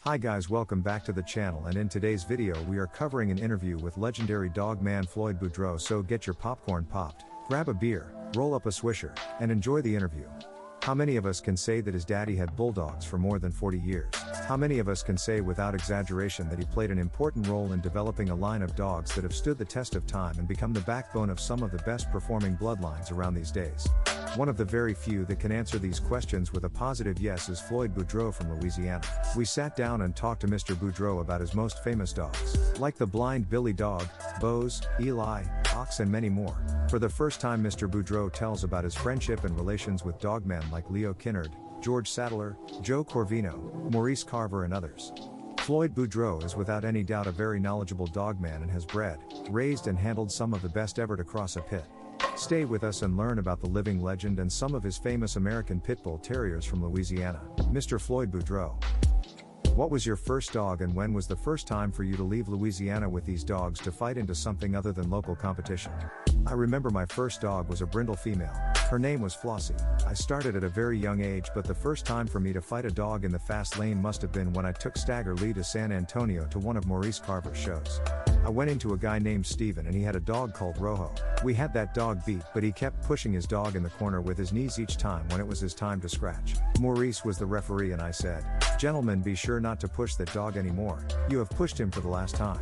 Hi guys, welcome back to the channel, and in today's video we are covering an interview with legendary dog man Floyd Boudreau. So get your popcorn popped, grab a beer, roll up a swisher, and enjoy the interview. How many of us can say that his daddy had bulldogs for more than 40 years? How many of us can say without exaggeration that he played an important role in developing a line of dogs that have stood the test of time and become the backbone of some of the best performing bloodlines around these days? One of the very few that can answer these questions with a positive yes is Floyd Boudreau from Louisiana. We sat down and talked to Mr. Boudreau about his most famous dogs, like the blind Billy dog, Bose, Eli, Ox, and many more. For the first time, Mr. Boudreau tells about his friendship and relations with dogmen like Leo Kinnard, George Sattler, Joe Corvino, Maurice Carver, and others. Floyd Boudreau is without any doubt a very knowledgeable dogman and has bred, raised, and handled some of the best ever to cross a pit. Stay with us and learn about the living legend and some of his famous American pit bull terriers from Louisiana, Mr. Floyd Boudreau. What was your first dog, and when was the first time for you to leave Louisiana with these dogs to fight into something other than local competition? I remember my first dog was a brindle female. Her name was Flossie. I started at a very young age, but the first time for me to fight a dog in the fast lane must have been when I took Stagger Lee to San Antonio to one of Maurice Carver's shows. I went into a guy named Steven and he had a dog called Rojo. We had that dog beat, but he kept pushing his dog in the corner with his knees each time when it was his time to scratch. Maurice was the referee and I said, "Gentlemen, be sure not to push that dog anymore. You have pushed him for the last time."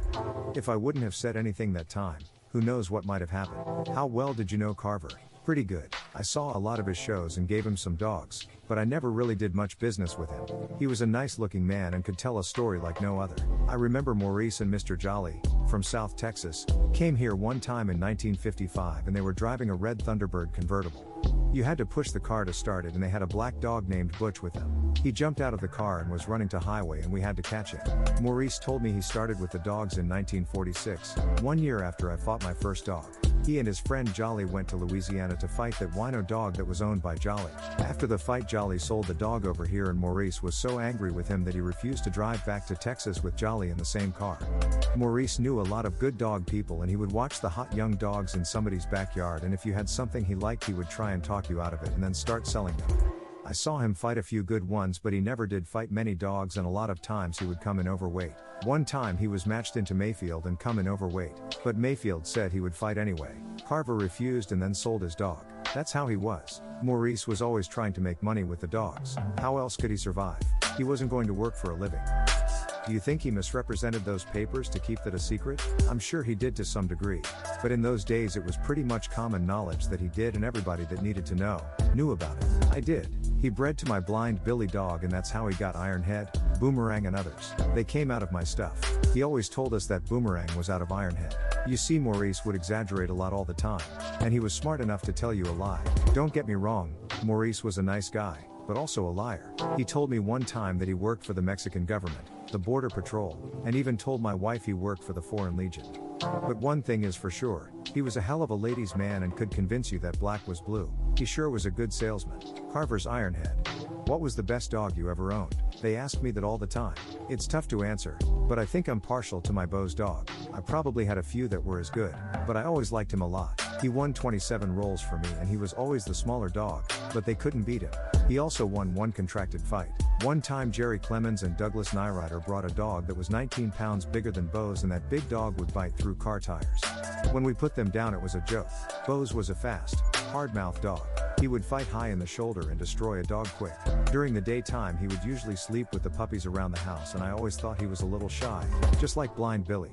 If I wouldn't have said anything that time, who knows what might have happened. How well did you know Carver? Pretty good. I saw a lot of his shows and gave him some dogs, but I never really did much business with him. He was a nice looking man and could tell a story like no other. I remember Maurice and Mr. Jolly, from South Texas, came here one time in 1955 and they were driving a red Thunderbird convertible. You had to push the car to start it and they had a black dog named Butch with them. He jumped out of the car and was running to highway and we had to catch him. Maurice told me he started with the dogs in 1946, 1 year after I fought my first dog. He and his friend Jolly went to Louisiana to fight that wino dog that was owned by Jolly. After the fight, Jolly sold the dog over here and Maurice was so angry with him that he refused to drive back to Texas with Jolly in the same car. Maurice knew a lot of good dog people and he would watch the hot young dogs in somebody's backyard, and if you had something he liked he would try and talk you out of it and then start selling them. I saw him fight a few good ones, but he never did fight many dogs and a lot of times he would come in overweight. One time he was matched into Mayfield and come in overweight, but Mayfield said he would fight anyway. Carver refused and then sold his dog. That's how he was. Maurice was always trying to make money with the dogs. How else could he survive? He wasn't going to work for a living. Do you think he misrepresented those papers to keep that a secret? I'm sure he did to some degree. But in those days it was pretty much common knowledge that he did, and everybody that needed to know, knew about it. I did. He bred to my blind Billy dog and that's how he got Ironhead, Boomerang, and others. They came out of my stuff. He always told us that Boomerang was out of Ironhead. You see, Maurice would exaggerate a lot all the time. And he was smart enough to tell you a lie. Don't get me wrong, Maurice was a nice guy, but also a liar. He told me one time that he worked for the Mexican government, the Border Patrol, and even told my wife he worked for the Foreign Legion. But one thing is for sure, he was a hell of a ladies' man and could convince you that black was blue. He sure was a good salesman. Carver's Ironhead. What was the best dog you ever owned? They ask me that all the time. It's tough to answer, but I think I'm partial to my Bose dog. I probably had a few that were as good, but I always liked him a lot. He won 27 rolls for me and he was always the smaller dog, but they couldn't beat him. He also won one contracted fight. One time Jerry Clemens and Douglas Nyrider brought a dog that was 19 pounds bigger than Bose, and that big dog would bite through car tires. When we put them down it was a joke. Bose was a fast, hard-mouthed dog. He would fight high in the shoulder and destroy a dog quick. During the daytime he would usually sleep with the puppies around the house, and I always thought he was a little shy, just like blind Billy.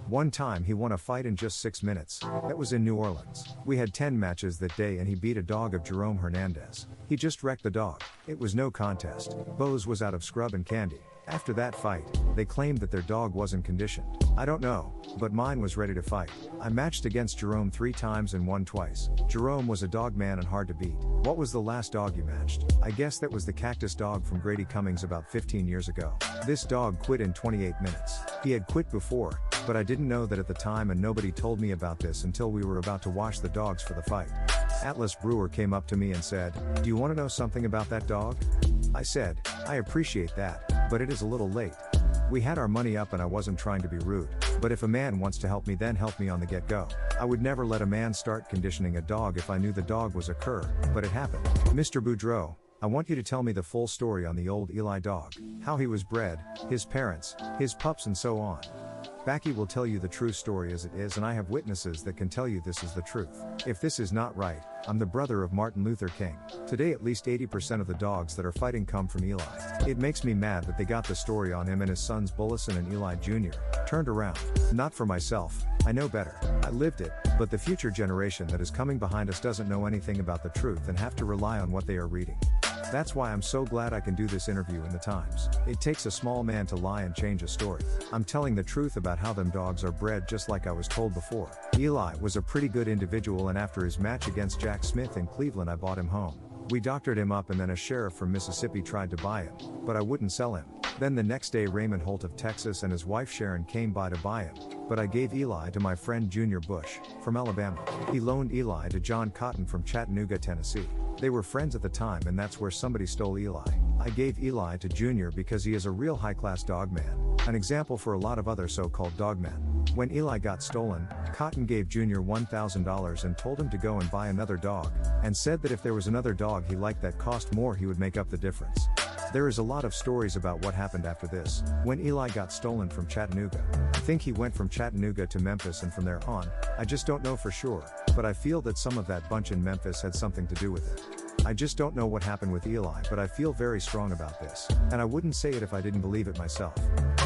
One time he won a fight in just 6 minutes. That was in New Orleans. We had 10 matches that day and he beat a dog of Jerome Hernandez. He just wrecked the dog. It was no contest. Bose was out of scrub and candy. After that fight, they claimed that their dog wasn't conditioned. I don't know, but mine was ready to fight. I matched against Jerome 3 times and won twice. Jerome was a dog man and hard to beat. What was the last dog you matched? I guess that was the cactus dog from Grady Cummings about 15 years ago. This dog quit in 28 minutes. He had quit before, but I didn't know that at the time and nobody told me about this until we were about to wash the dogs for the fight. Atlas Brewer came up to me and said, "Do you want to know something about that dog?" I said, "I appreciate that, but it is a little late." We had our money up and I wasn't trying to be rude, but if a man wants to help me, then help me on the get-go. I would never let a man start conditioning a dog if I knew the dog was a cur, but it happened. Mr. Boudreau, I want you to tell me the full story on the old Eli dog, how he was bred, his parents, his pups and so on. Backy will tell you the true story as it is, and I have witnesses that can tell you this is the truth. If this is not right, I'm the brother of Martin Luther King. Today at least 80% of the dogs that are fighting come from Eli. It makes me mad that they got the story on him and his sons Bullison and Eli Jr. turned around. Not for myself, I know better. I lived it, but the future generation that is coming behind us doesn't know anything about the truth and have to rely on what they are reading. That's why I'm so glad I can do this interview in the Times. It takes a small man to lie and change a story. I'm telling the truth about how them dogs are bred, just like I was told before. Eli was a pretty good individual, and after his match against Jack Smith in Cleveland I bought him home. We doctored him up and then a sheriff from Mississippi tried to buy him, but I wouldn't sell him. Then the next day Raymond Holt of Texas and his wife Sharon came by to buy him, but I gave Eli to my friend Junior Bush, from Alabama. He loaned Eli to John Cotton from Chattanooga, Tennessee. They were friends at the time, and that's where somebody stole Eli. I gave Eli to Junior because he is a real high-class dog man, an example for a lot of other so-called dogmen. When Eli got stolen, Cotton gave Junior $1,000 and told him to go and buy another dog, and said that if there was another dog he liked that cost more he would make up the difference. There is a lot of stories about what happened after this, when Eli got stolen from Chattanooga. I think he went from Chattanooga to Memphis and from there on, I just don't know for sure, but I feel that some of that bunch in Memphis had something to do with it. I just don't know what happened with Eli, but I feel very strong about this, and I wouldn't say it if I didn't believe it myself.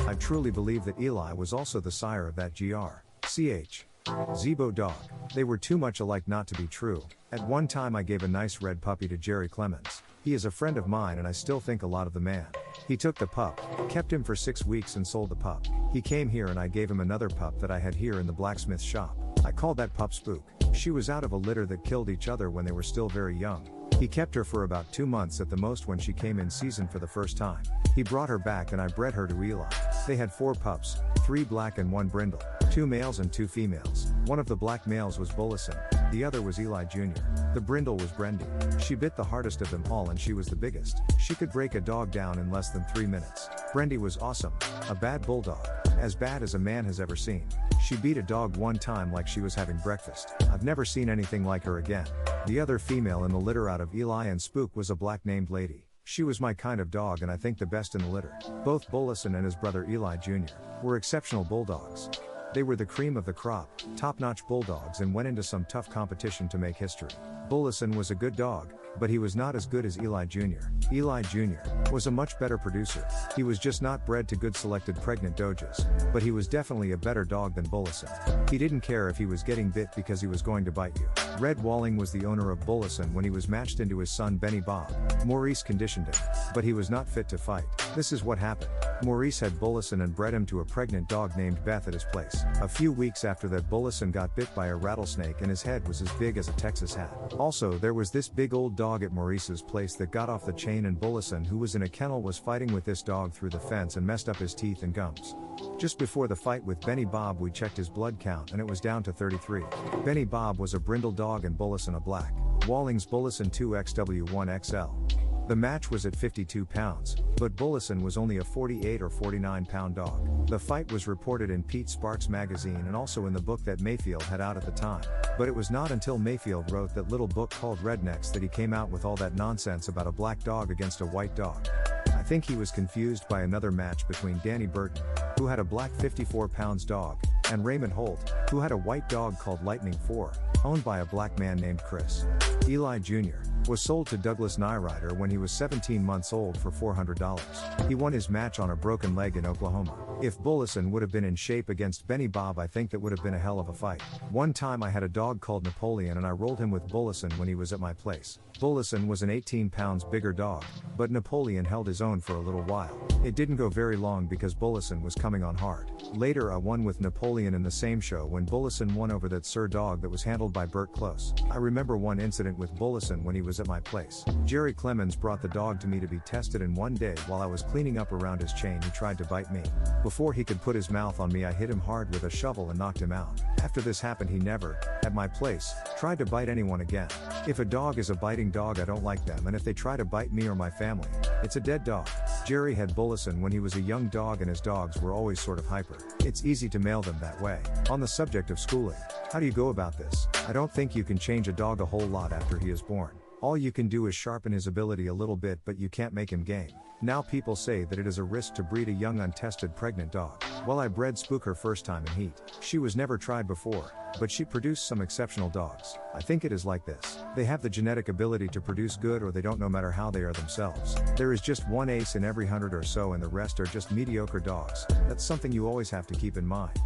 I truly believe that Eli was also the sire of that Gr.Ch. Zebo dog. They were too much alike not to be true. At one time I gave a nice red puppy to Jerry Clemens. He is a friend of mine and I still think a lot of the man. He took the pup, kept him for 6 weeks and sold the pup. He came here and I gave him another pup that I had here in the blacksmith shop. I called that pup Spook. She was out of a litter that killed each other when they were still very young. He kept her for about 2 months at the most when she came in season for the first time. He brought her back and I bred her to Eli. They had 4 pups, 3 black and 1 brindle, 2 males and 2 females. One of the black males was Bullison, the other was Eli Jr. The brindle was Brendy. She bit the hardest of them all and she was the biggest. She could break a dog down in less than 3 minutes. Brendy was awesome, a bad bulldog, as bad as a man has ever seen. She beat a dog one time like she was having breakfast. I've never seen anything like her again. The other female in the litter out of Eli and Spook was a black named Lady. She was my kind of dog and I think the best in the litter. Both Bullison and his brother Eli Jr. were exceptional bulldogs. They were the cream of the crop, top-notch bulldogs, and went into some tough competition to make history. Bullison was a good dog, but he was not as good as Eli Jr. Eli Jr. was a much better producer. He was just not bred to good selected pregnant doges, but he was definitely a better dog than Bullison. He didn't care if he was getting bit because he was going to bite you. Red Walling was the owner of Bullison when he was matched into his son Benny Bob. Maurice conditioned him, but he was not fit to fight. This is what happened. Maurice had Bullison and bred him to a pregnant dog named Beth at his place. A few weeks after that, Bullison got bit by a rattlesnake and his head was as big as a Texas hat. Also, there was this big old dog at Maurice's place that got off the chain, and Bullison, who was in a kennel, was fighting with this dog through the fence and messed up his teeth and gums. Just before the fight with Benny Bob, we checked his blood count and it was down to 33. Benny Bob was a brindle dog and Bullison a black. Walling's Bullison 2XW1XL. The match was at 52 pounds, but Bullison was only a 48 or 49 pound dog. The fight was reported in Pete Sparks magazine and also in the book that Mayfield had out at the time. But it was not until Mayfield wrote that little book called Rednecks that he came out with all that nonsense about a black dog against a white dog. I think he was confused by another match between Danny Burton, who had a black 54 pounds dog, and Raymond Holt, who had a white dog called Lightning 4, owned by a black man named Chris. Eli Jr. was sold to Douglas Nyrider when he was 17 months old for $400. He won his match on a broken leg in Oklahoma. If Bullison would have been in shape against Benny Bob, I think that would have been a hell of a fight. One time I had a dog called Napoleon and I rolled him with Bullison when he was at my place. Bullison was an 18 pounds bigger dog, but Napoleon held his own for a little while. It didn't go very long because Bullison was coming on hard. Later I won with Napoleon in the same show when Bullison won over that Sir dog that was handled by Bert Close. I remember one incident with Bullison when he was at my place. Jerry Clemens brought the dog to me to be tested, and one day while I was cleaning up around his chain he tried to bite me. Before he could put his mouth on me, I hit him hard with a shovel and knocked him out. After this happened, he never, at my place, tried to bite anyone again. If a dog is a biting dog, I don't like them, and if they try to bite me or my family, it's a dead dog. Jerry had Bullison when he was a young dog and his dogs were always sort of hyper. It's easy to mail them that way. On the subject of schooling, how do you go about this? I don't think you can change a dog a whole lot after he is born. All you can do is sharpen his ability a little bit, but you can't make him game. Now people say that it is a risk to breed a young untested pregnant dog. Well, I bred Spook her first time in heat. She was never tried before, but she produced some exceptional dogs. I think it is like this. They have the genetic ability to produce good, or they don't, no matter how they are themselves. There is just one ace in every 100 or so, and the rest are just mediocre dogs. That's something you always have to keep in mind.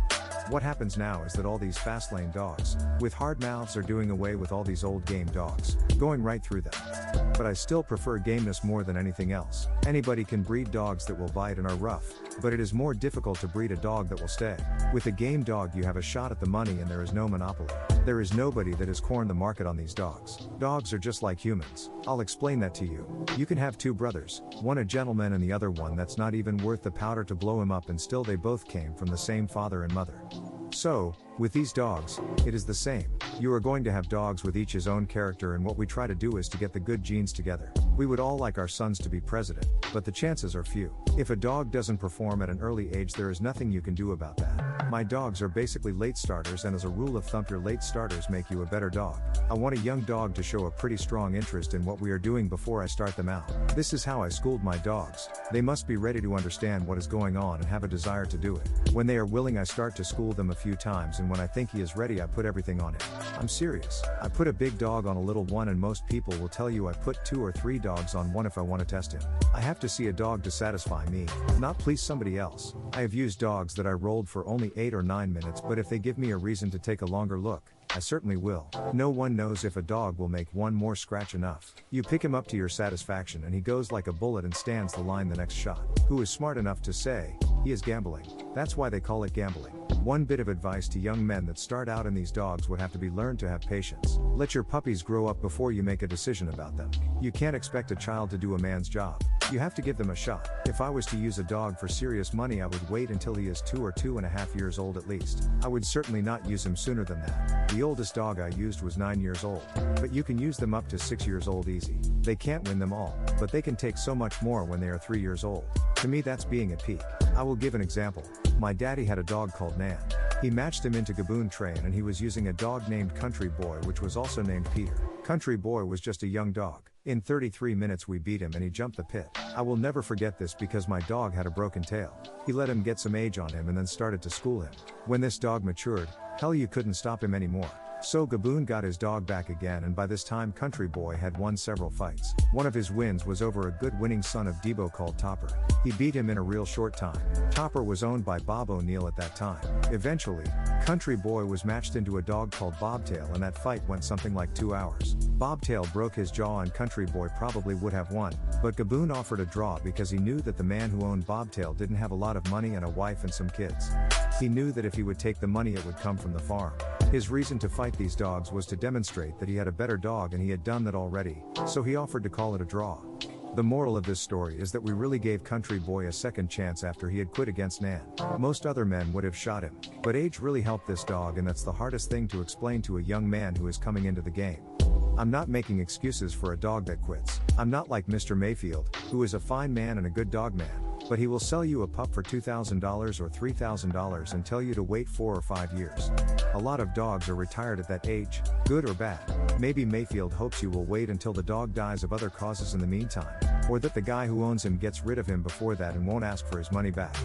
What happens now is that all these fast lane dogs, with hard mouths, are doing away with all these old game dogs, going right through them. But I still prefer gameness more than anything else. Anybody can breed dogs that will bite and are rough, but it is more difficult to breed a dog that will stay. With a game dog you have a shot at the money, and there is no monopoly. There is nobody that has cornered the market on these dogs. Dogs are just like humans. I'll explain that to you. You can have two brothers, one a gentleman and the other one that's not even worth the powder to blow him up, and still they both came from the same father and mother. So, with these dogs, it is the same. You are going to have dogs with each his own character, and what we try to do is to get the good genes together. We would all like our sons to be president, but the chances are few. If a dog doesn't perform at an early age, there is nothing you can do about that. My dogs are basically late starters, and as a rule of thumb, your late starters make you a better dog. I want a young dog to show a pretty strong interest in what we are doing before I start them out. This is how I schooled my dogs. They must be ready to understand what is going on and have a desire to do it. When they are willing, I start to school them a few times, and when I think he is ready, I put everything on him. I'm serious. I put a big dog on a little one, and most people will tell you I put 2 or 3 dogs on one if I want to test him. I have to see a dog to satisfy me, not please somebody else. I have used dogs that I rolled for only 8 or 9 minutes, but if they give me a reason to take a longer look, I certainly will. No one knows if a dog will make one more scratch enough. You pick him up to your satisfaction, and he goes like a bullet and stands the line the next shot. Who is smart enough to say, he is gambling? That's why they call it gambling. One bit of advice to young men that start out in these dogs would have to be learned to have patience. Let your puppies grow up before you make a decision about them. You can't expect a child to do a man's job. You have to give them a shot. If I was to use a dog for serious money, I would wait until he is 2 or 2.5 years old at least. I would certainly not use him sooner than that. The oldest dog I used was 9 years old, but you can use them up to 6 years old easy. They can't win them all, but they can take so much more when they are 3 years old. To me, that's being at peak. I will give an example. My daddy had a dog called Nan. He matched him into Gaboon train, and he was using a dog named Country Boy, which was also named Peter. Country Boy was just a young dog. In 33 minutes we beat him, and he jumped the pit. I will never forget this because my dog had a broken tail. He let him get some age on him and then started to school him. When this dog matured, hell, you couldn't stop him anymore. So Gaboon got his dog back again, and by this time Country Boy had won several fights. One of his wins was over a good winning son of Debo called Topper. He beat him in a real short time. Topper was owned by Bob O'Neill at that time. Eventually, Country Boy was matched into a dog called Bobtail, and that fight went something like 2 hours. Bobtail broke his jaw, and Country Boy probably would have won, but Gaboon offered a draw because he knew that the man who owned Bobtail didn't have a lot of money and a wife and some kids. He knew that if he would take the money, it would come from the farm. His reason to fight these dogs was to demonstrate that he had a better dog, and he had done that already, so he offered to call it a draw. The moral of this story is that we really gave Country Boy a second chance after he had quit against Nan. Most other men would have shot him, but age really helped this dog, and that's the hardest thing to explain to a young man who is coming into the game. I'm not making excuses for a dog that quits. I'm not like Mr. Mayfield, who is a fine man and a good dog man, but he will sell you a pup for $2,000 or $3,000 and tell you to wait 4 or 5 years. A lot of dogs are retired at that age, good or bad. Maybe Mayfield hopes you will wait until the dog dies of other causes in the meantime, or that the guy who owns him gets rid of him before that and won't ask for his money back.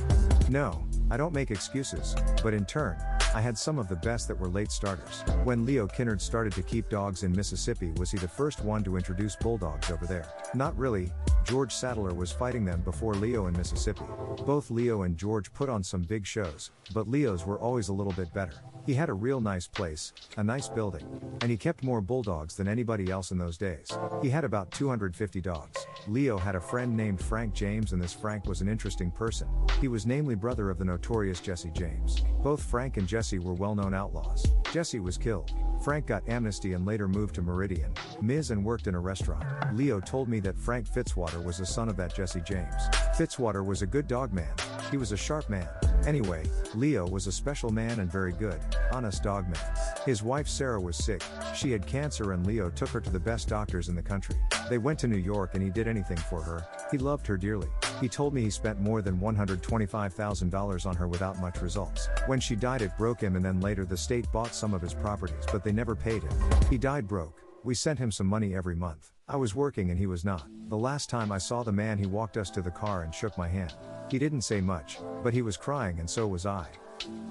No, I don't make excuses, but in turn, I had some of the best that were late starters. When Leo Kinnard started to keep dogs in Mississippi, was he the first one to introduce bulldogs over there? Not really. George Sattler was fighting them before Leo in Mississippi. Both Leo and George put on some big shows, but Leo's were always a little bit better. He had a real nice place, a nice building, and he kept more bulldogs than anybody else in those days. He had about 250 dogs. Leo had a friend named Frank James, and this Frank was an interesting person. He was namely brother of the notorious Jesse James. Both Frank and Jesse were well-known outlaws. Jesse was killed. Frank got amnesty and later moved to Meridian, Miz, and worked in a restaurant. Leo told me that Frank Fitzwater was the son of that Jesse James. Fitzwater was a good dog man. He was a sharp man. Anyway, Leo was a special man and very good, honest dog man. His wife Sarah was sick. She had cancer, and Leo took her to the best doctors in the country. They went to New York, and he did anything for her. He loved her dearly. He told me he spent more than $125,000 on her without much results. When she died, it broke him, and then later the state bought some of his properties, but they never paid him. He died broke. We sent him some money every month. I was working and he was not. The last time I saw the man, he walked us to the car and shook my hand. He didn't say much, but he was crying and so was I.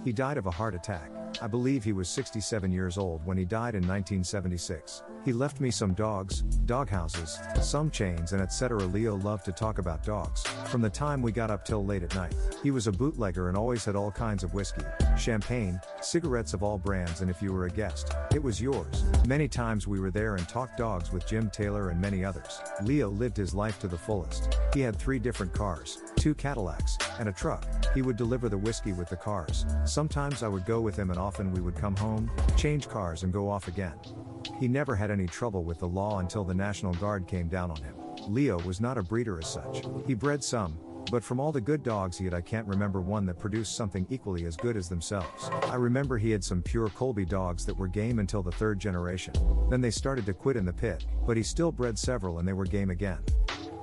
He died of a heart attack. I believe he was 67 years old when he died in 1976. He left me some dogs, dog houses, some chains and etc. Leo loved to talk about dogs, from the time we got up till late at night. He was a bootlegger and always had all kinds of whiskey, champagne, cigarettes of all brands, and if you were a guest, it was yours. Many times we were there and talked dogs with Jim Taylor and many others. Leo lived his life to the fullest. He had 3 different cars, 2 Cadillacs, and a truck. He would deliver the whiskey with the cars. Sometimes I would go with him and often we would come home, change cars and go off again. He never had any trouble with the law until the National Guard came down on him. Leo was not a breeder as such. He bred some, but from all the good dogs he had, I can't remember one that produced something equally as good as themselves. I remember he had some pure Colby dogs that were game until the 3rd generation. Then they started to quit in the pit, but he still bred several and they were game again.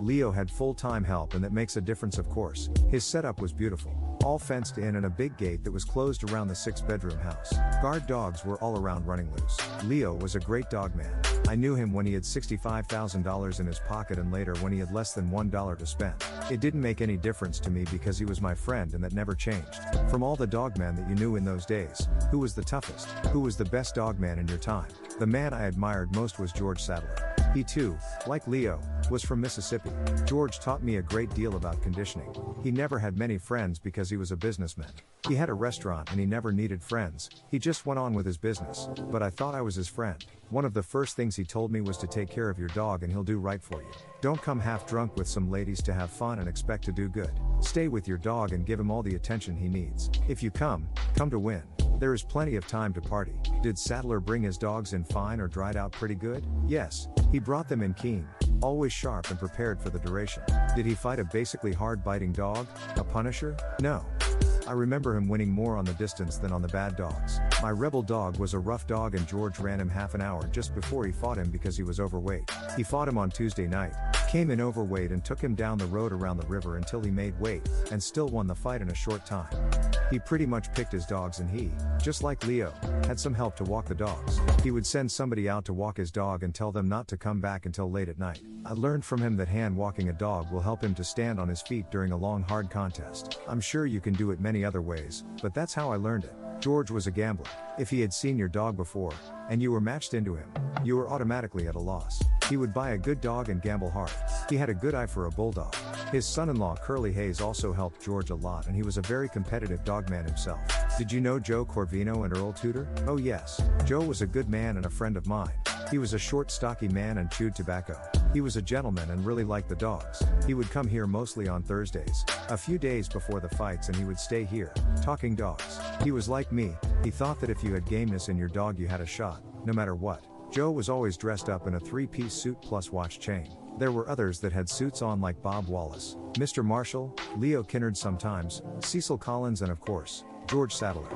Leo had full-time help and that makes a difference, of course. His setup was beautiful. All fenced in and a big gate that was closed around the 6-bedroom house. Guard dogs were all around running loose. Leo was a great dog man. I knew him when he had $65,000 in his pocket and later when he had less than $1 to spend. It didn't make any difference to me because he was my friend and that never changed. From all the dogmen that you knew in those days, who was the toughest? Who was the best dogman in your time? The man I admired most was George Sadler. He too, like Leo, was from Mississippi. George taught me a great deal about conditioning. He never had many friends because he was a businessman. He had a restaurant and he never needed friends, he just went on with his business. But I thought I was his friend. One of the first things he told me was to take care of your dog and he'll do right for you. Don't come half drunk with some ladies to have fun and expect to do good. Stay with your dog and give him all the attention he needs. If you come to win. There is plenty of time to party. Did Sadler bring his dogs in fine or dried out pretty good? Yes, he brought them in keen, always sharp and prepared for the duration. Did he fight a basically hard-biting dog, a punisher? No. I remember him winning more on the distance than on the bad dogs. My rebel dog was a rough dog and George ran him half an hour just before he fought him because he was overweight. He fought him on Tuesday night, came in overweight and took him down the road around the river until he made weight, and still won the fight in a short time. He pretty much picked his dogs and he, just like Leo, had some help to walk the dogs. He would send somebody out to walk his dog and tell them not to come back until late at night. I learned from him that hand walking a dog will help him to stand on his feet during a long hard contest. I'm sure you can do it many other ways, but that's how I learned it. George was a gambler. If he had seen your dog before, and you were matched into him, you were automatically at a loss. He would buy a good dog and gamble hard. He had a good eye for a bulldog. His son-in-law Curly Hayes also helped George a lot and he was a very competitive dogman himself. Did you know Joe Corvino and Earl Tudor? Oh yes. Joe was a good man and a friend of mine. He was a short, stocky man and chewed tobacco. He was a gentleman and really liked the dogs. He would come here mostly on Thursdays, a few days before the fights, and he would stay here, talking dogs. He was like me. He thought that if you had gameness in your dog you had a shot, no matter what. Joe was always dressed up in a 3-piece suit plus watch chain. There were others that had suits on like Bob Wallace, Mr. Marshall, Leo Kinnard sometimes, Cecil Collins and of course, George Sadler.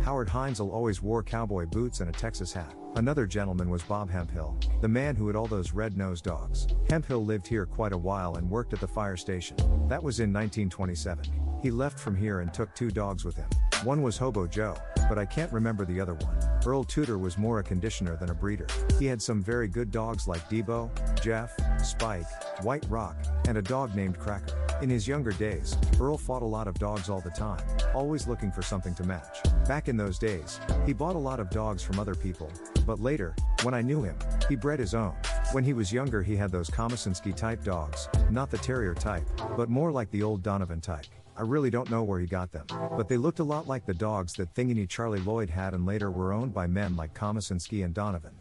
Howard Heinzel always wore cowboy boots and a Texas hat. Another gentleman was Bob Hemphill, the man who had all those red-nosed dogs. Hemphill lived here quite a while and worked at the fire station. That was in 1927. He left from here and took 2 dogs with him. One was Hobo Joe, but I can't remember the other one. Earl Tudor was more a conditioner than a breeder. He had some very good dogs like Debo, Jeff, Spike, White Rock, and a dog named Cracker. In his younger days, Earl fought a lot of dogs all the time, always looking for something to match. Back in those days, he bought a lot of dogs from other people, but later, when I knew him, he bred his own. When he was younger he had those Komisinski type dogs, not the terrier type, but more like the old Donovan type. I really don't know where he got them, but they looked a lot like the dogs that Thingy Charlie Lloyd had and later were owned by men like Komisinski and Donovan.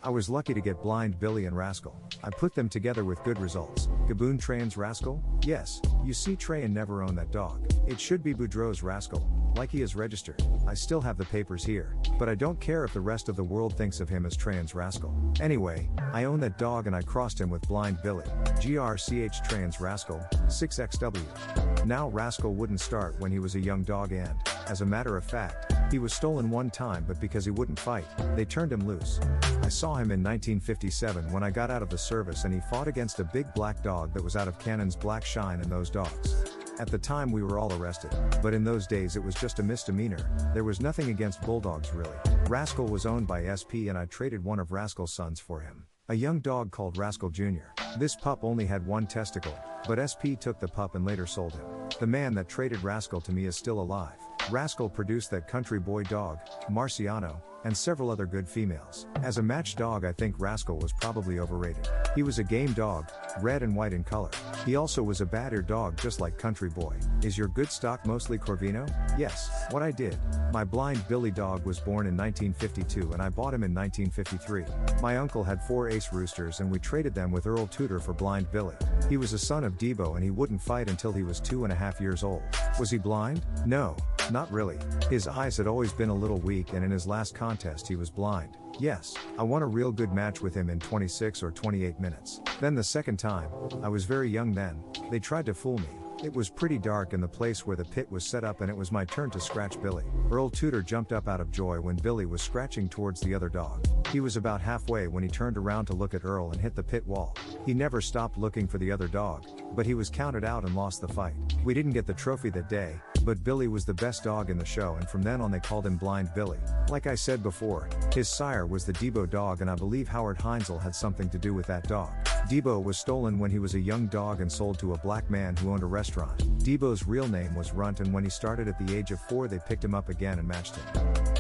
I was lucky to get Blind Billy and Rascal. I put them together with good results. Gaboon Train's Rascal? Yes, you see Train never owned that dog. It should be Boudreaux's Rascal, like he is registered. I still have the papers here, but I don't care if the rest of the world thinks of him as Train's Rascal. Anyway, I own that dog and I crossed him with Blind Billy. GRCH Train's Rascal, 6XW. Now Rascal wouldn't start when he was a young dog and, as a matter of fact, he was stolen one time but because he wouldn't fight, they turned him loose. I saw him in 1957 when I got out of the service and he fought against a big black dog that was out of Cannon's Black Shine and those dogs. At the time we were all arrested, but in those days it was just a misdemeanor. There was nothing against bulldogs really. Rascal was owned by SP and I traded one of Rascal's sons for him. A young dog called Rascal Jr. This pup only had one testicle, but SP took the pup and later sold him. The man that traded Rascal to me is still alive. Rascal produced that country boy dog, Marciano, and several other good females. As a match dog I think Rascal was probably overrated. He was a game dog, red and white in color. He also was a bad ear dog just like Country Boy. Is your good stock mostly Corvino? Yes. What I did. My blind Billy dog was born in 1952 and I bought him in 1953. My uncle had 4 ace roosters and we traded them with Earl Tudor for blind Billy. He was a son of Debo and he wouldn't fight until he was 2.5 years old. Was he blind? No, not really. His eyes had always been a little weak and in his last contest he was blind. Yes, I won a real good match with him in 26 or 28 minutes. Then the second time, I was very young then, they tried to fool me. It was pretty dark in the place where the pit was set up and it was my turn to scratch Billy. Earl Tudor jumped up out of joy when Billy was scratching towards the other dog. He was about halfway when he turned around to look at Earl and hit the pit wall. He never stopped looking for the other dog, but he was counted out and lost the fight. We didn't get the trophy that day, but Billy was the best dog in the show and from then on they called him Blind Billy. Like I said before, his sire was the Debo dog and I believe Howard Heinzel had something to do with that dog. Debo was stolen when he was a young dog and sold to a black man who owned a restaurant. Debo's real name was Runt and when he started at the age of 4 they picked him up again and matched him.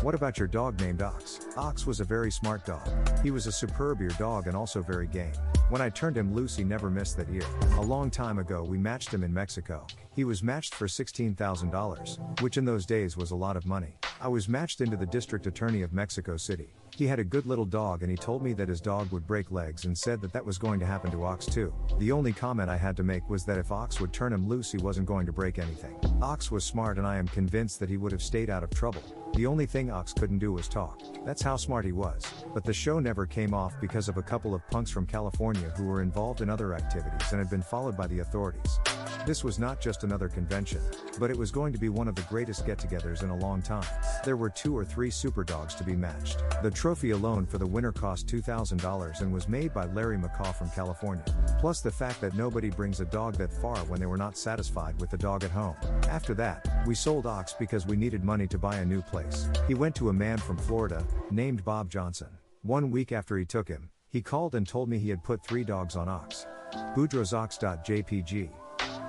What about your dog named Ox? Ox was a very smart dog. He was a superb ear dog and also very game. When I turned him loose he never missed that ear. A long time ago we matched him in Mexico. He was matched for $16,000, which in those days was a lot of money. I was matched into the district attorney of Mexico City. He had a good little dog and he told me that his dog would break legs and said that that was going to happen to Ox too. The only comment I had to make was that if Ox would turn him loose he wasn't going to break anything. Ox was smart and I am convinced that he would have stayed out of trouble. The only thing Ox couldn't do was talk. That's how smart he was. But the show never came off because of a couple of punks from California who were involved in other activities and had been followed by the authorities. This was not just another convention, but it was going to be one of the greatest get-togethers in a long time. There were 2 or 3 super dogs to be matched. The trophy alone for the winner cost $2,000 and was made by Larry McCaw from California. Plus the fact that nobody brings a dog that far when they were not satisfied with the dog at home. After that, we sold Ox because we needed money to buy a new place. He went to a man from Florida, named Bob Johnson. 1 week after he took him, he called and told me he had put 3 dogs on Ox. Boudreaux's Ox.jpg.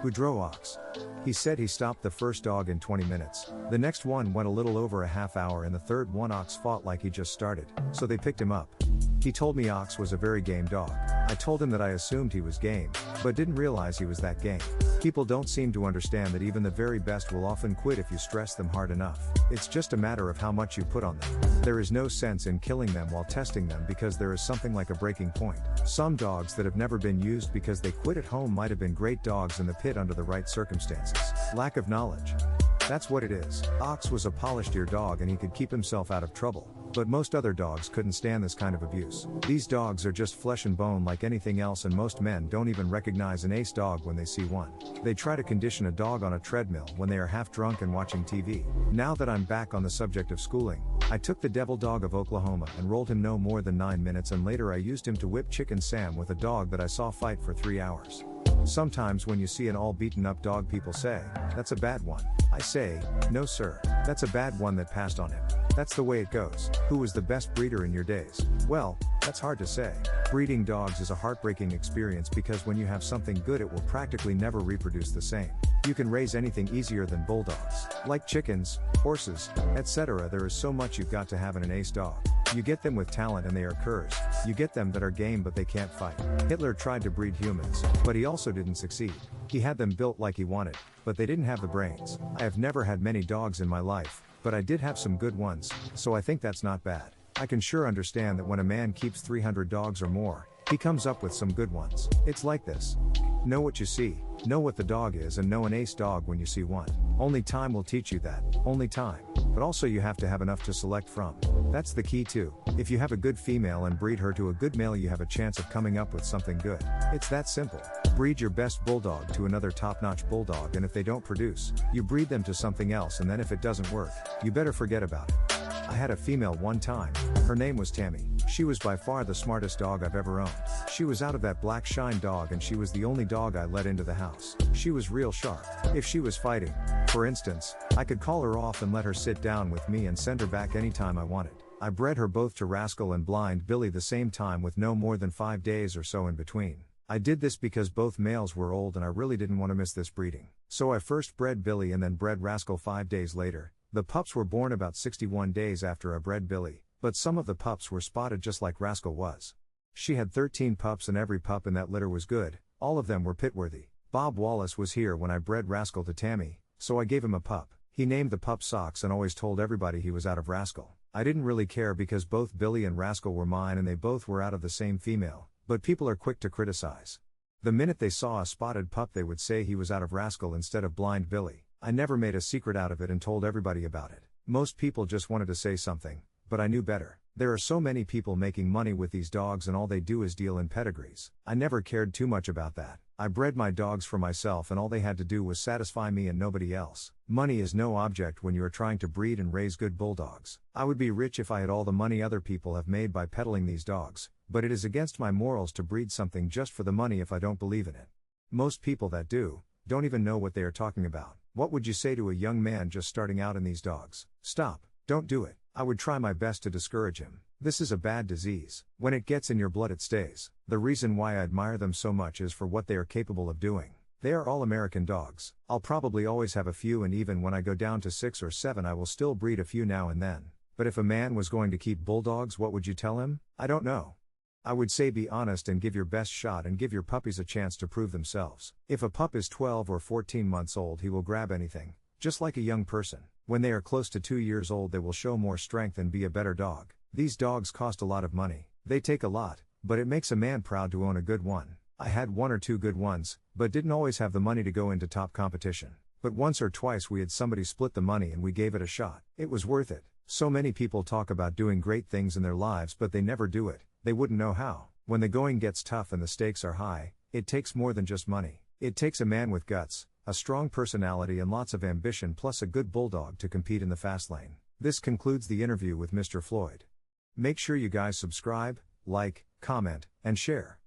Boudreaux Ox. He said he stopped the first dog in 20 minutes. The next one went a little over a half hour and the third one Ox fought like he just started, so they picked him up. He told me Ox was a very game dog. I told him that I assumed he was game, but didn't realize he was that game. People don't seem to understand that even the very best will often quit if you stress them hard enough. It's just a matter of how much you put on them. There is no sense in killing them while testing them because there is something like a breaking point. Some dogs that have never been used because they quit at home might have been great dogs in the pit under the right circumstances. Lack of knowledge. That's what it is. Ox was a polished ear dog and he could keep himself out of trouble. But most other dogs couldn't stand this kind of abuse. These dogs are just flesh and bone like anything else and most men don't even recognize an ace dog when they see one. They try to condition a dog on a treadmill when they are half drunk and watching TV. Now that I'm back on the subject of schooling, I took the Devil Dog of Oklahoma and rolled him no more than 9 minutes and later I used him to whip Chicken Sam with a dog that I saw fight for 3 hours. Sometimes when you see an all beaten up dog people say, "That's a bad one." I say, "No sir, that's a bad one that passed on him." That's the way it goes. Who was the best breeder in your days? Well, that's hard to say. Breeding dogs is a heartbreaking experience because when you have something good it will practically never reproduce the same. You can raise anything easier than bulldogs. Like chickens, horses, etc. There is so much you've got to have in an ace dog. You get them with talent and they are curs. You get them that are game but they can't fight. Hitler tried to breed humans, but he also didn't succeed. He had them built like he wanted, but they didn't have the brains. I have never had many dogs in my life, but I did have some good ones, so I think that's not bad. I can sure understand that when a man keeps 300 dogs or more, he comes up with some good ones. It's like this. Know what you see, know what the dog is and know an ace dog when you see one. Only time will teach you that, only time. But also you have to have enough to select from. That's the key too. If you have a good female and breed her to a good male you have a chance of coming up with something good. It's that simple. Breed your best bulldog to another top-notch bulldog and if they don't produce, you breed them to something else and then if it doesn't work, you better forget about it. I had a female one time, her name was Tammy. She was by far the smartest dog I've ever owned. She was out of that black shine dog and she was the only dog I let into the house. She was real sharp. If she was fighting, for instance, I could call her off and let her sit down with me and send her back anytime I wanted. I bred her both to Rascal and Blind Billy the same time with no more than 5 days or so in between. I did this because both males were old and I really didn't want to miss this breeding. So I first bred Billy and then bred Rascal 5 days later. The pups were born about 61 days after I bred Billy, but some of the pups were spotted just like Rascal was. She had 13 pups and every pup in that litter was good, all of them were pit-worthy. Bob Wallace was here when I bred Rascal to Tammy, so I gave him a pup. He named the pup Socks and always told everybody he was out of Rascal. I didn't really care because both Billy and Rascal were mine and they both were out of the same female, but people are quick to criticize. The minute they saw a spotted pup they would say he was out of Rascal instead of Blind Billy. I never made a secret out of it and told everybody about it. Most people just wanted to say something, but I knew better. There are so many people making money with these dogs and all they do is deal in pedigrees. I never cared too much about that. I bred my dogs for myself and all they had to do was satisfy me and nobody else. Money is no object when you are trying to breed and raise good bulldogs. I would be rich if I had all the money other people have made by peddling these dogs, but it is against my morals to breed something just for the money if I don't believe in it. Most people that do, don't even know what they are talking about. What would you say to a young man just starting out in these dogs? Stop, don't do it. I would try my best to discourage him. This is a bad disease. When it gets in your blood it stays. The reason why I admire them so much is for what they are capable of doing. They are all American dogs. I'll probably always have a few and even when I go down to 6 or 7 I will still breed a few now and then. But if a man was going to keep bulldogs, what would you tell him? I don't know. I would say be honest and give your best shot and give your puppies a chance to prove themselves. If a pup is 12 or 14 months old he will grab anything, just like a young person. When they are close to 2 years old they will show more strength and be a better dog. These dogs cost a lot of money. They take a lot, but it makes a man proud to own a good one. I had 1 or 2 good ones, but didn't always have the money to go into top competition. But once or twice we had somebody split the money and we gave it a shot. It was worth it. So many people talk about doing great things in their lives but they never do it. They wouldn't know how. When the going gets tough and the stakes are high, it takes more than just money. It takes a man with guts, a strong personality and lots of ambition plus a good bulldog to compete in the fast lane. This concludes the interview with Mr. Floyd. Make sure you guys subscribe, like, comment, and share.